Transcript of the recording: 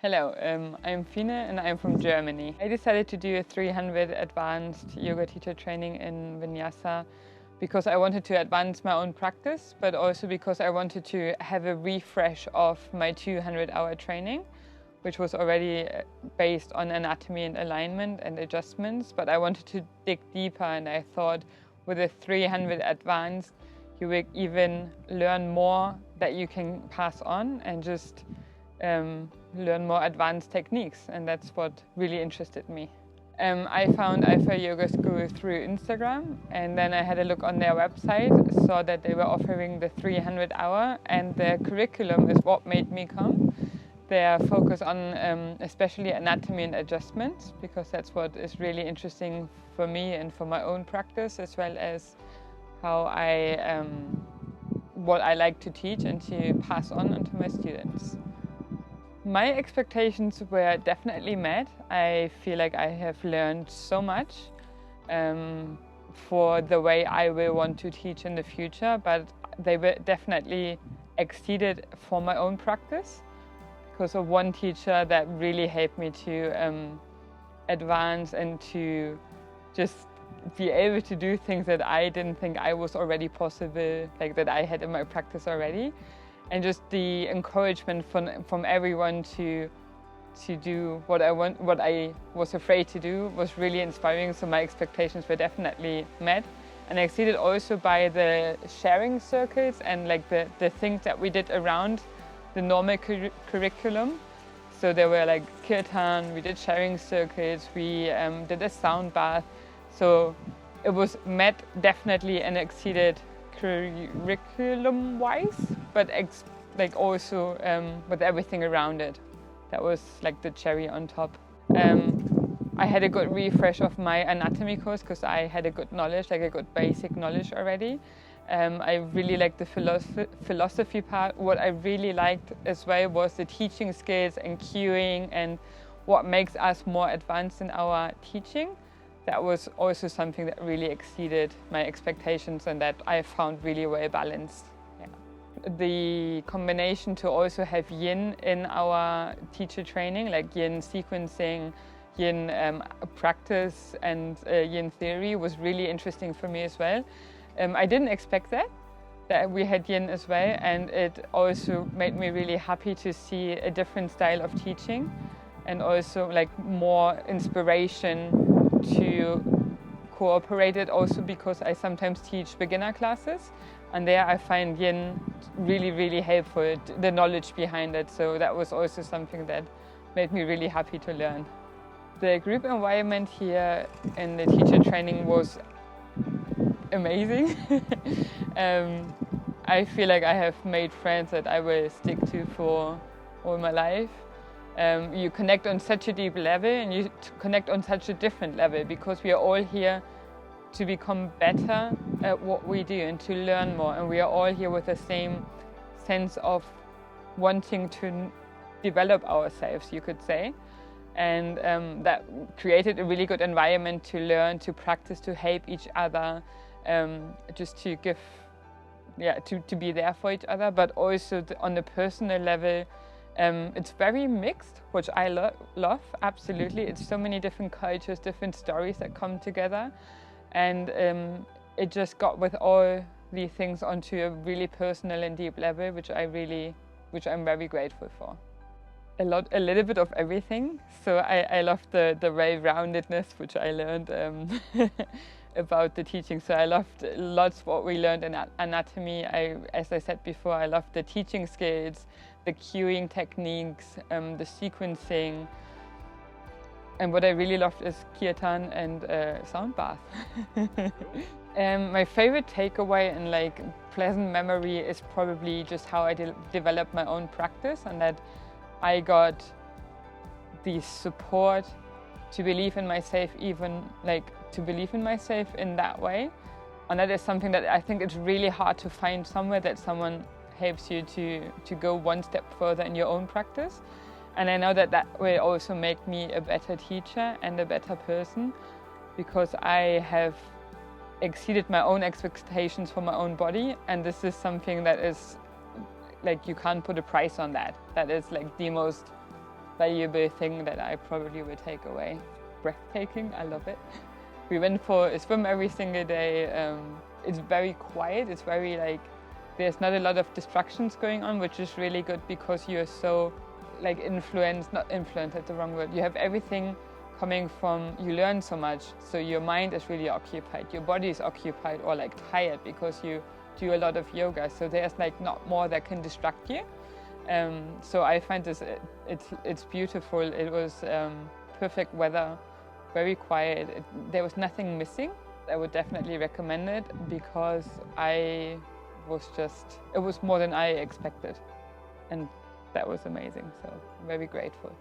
Hello, I'm Fine and I'm from Germany. I decided to do a 300 advanced yoga teacher training in Vinyasa because I wanted to advance my own practice, but also because I wanted to have a refresh of my 200-hour training, which was already based on anatomy and alignment and adjustments, but I wanted to dig deeper, and I thought with a 300 advanced, you will even learn more that you can pass on and just learn more advanced techniques, and that's what really interested me. I found Alpha Yoga School through Instagram, and then I had a look on their website, saw that they were offering the 300-hour, and their curriculum is what made me come. Their focus on especially anatomy and adjustments, because that's what is really interesting for me and for my own practice, as well as how what I like to teach and to pass on to my students. My expectations were definitely met. I feel like I have learned so much for the way I will want to teach in the future, but they were definitely exceeded for my own practice because of one teacher that really helped me to advance and to just be able to do things that I didn't think I was already possible, like that I had in my practice already. And just the encouragement from everyone to do what I was afraid to do was really inspiring. So my expectations were definitely met, and exceeded also by the sharing circles and like the things that we did around the normal curriculum. So there were like kirtan, we did sharing circles, we did a sound bath. So it was met definitely and exceeded curriculum-wise, but like also with everything around it. That was like the cherry on top. I had a good refresh of my anatomy course because I had a good knowledge, like a good basic knowledge already. I really liked the philosophy part. What I really liked as well was the teaching skills and cueing and what makes us more advanced in our teaching. That was also something that really exceeded my expectations and that I found really well balanced. Yeah. The combination to also have yin in our teacher training, like yin sequencing, yin practice and yin theory was really interesting for me as well. I didn't expect that we had yin as well, and it also made me really happy to see a different style of teaching and also like more inspiration to cooperate it, also because I sometimes teach beginner classes, and there I find yin really, really helpful, the knowledge behind it. So that was also something that made me really happy to learn. The group environment here in the teacher training was amazing. I feel like I have made friends that I will stick to for all my life. You connect on such a deep level, and you connect on such a different level, because we are all here to become better at what we do and to learn more, and we are all here with the same sense of wanting to develop ourselves, you could say. And that created a really good environment to learn, to practice, to help each other, just to give, to be there for each other, but also on the personal level. It's very mixed, which I love, absolutely. It's so many different cultures, different stories that come together. And it just got with all these things onto a really personal and deep level, which I'm very grateful for. A little bit of everything. So I love the well-roundedness, which I learned about the teaching. So I loved lots what we learned in anatomy. As I said before, I loved the teaching skills, the cueing techniques, the sequencing. And what I really loved is kirtan and sound bath. My favorite takeaway and like pleasant memory is probably just how I developed my own practice, and that I got the support to believe in myself, even like to believe in myself in that way. And that is something that I think it's really hard to find somewhere, that someone helps you to go one step further in your own practice. And I know that that will also make me a better teacher and a better person, because I have exceeded my own expectations for my own body, and this is something that is like, you can't put a price on that. That is like the most valuable thing that I probably will take away. Breathtaking, I love it. We went for a swim every single day. It's very quiet, it's very like, there's not a lot of distractions going on, which is really good because you're so like not influenced, that's the wrong word. You have everything coming from, you learn so much, so your mind is really occupied, your body is occupied or like tired because you do a lot of yoga, so there's like not more that can distract you. So I find this, it's beautiful. It was perfect weather, very quiet, there was nothing missing. I would definitely recommend it because it was more than I expected, and that was amazing, so I'm very grateful.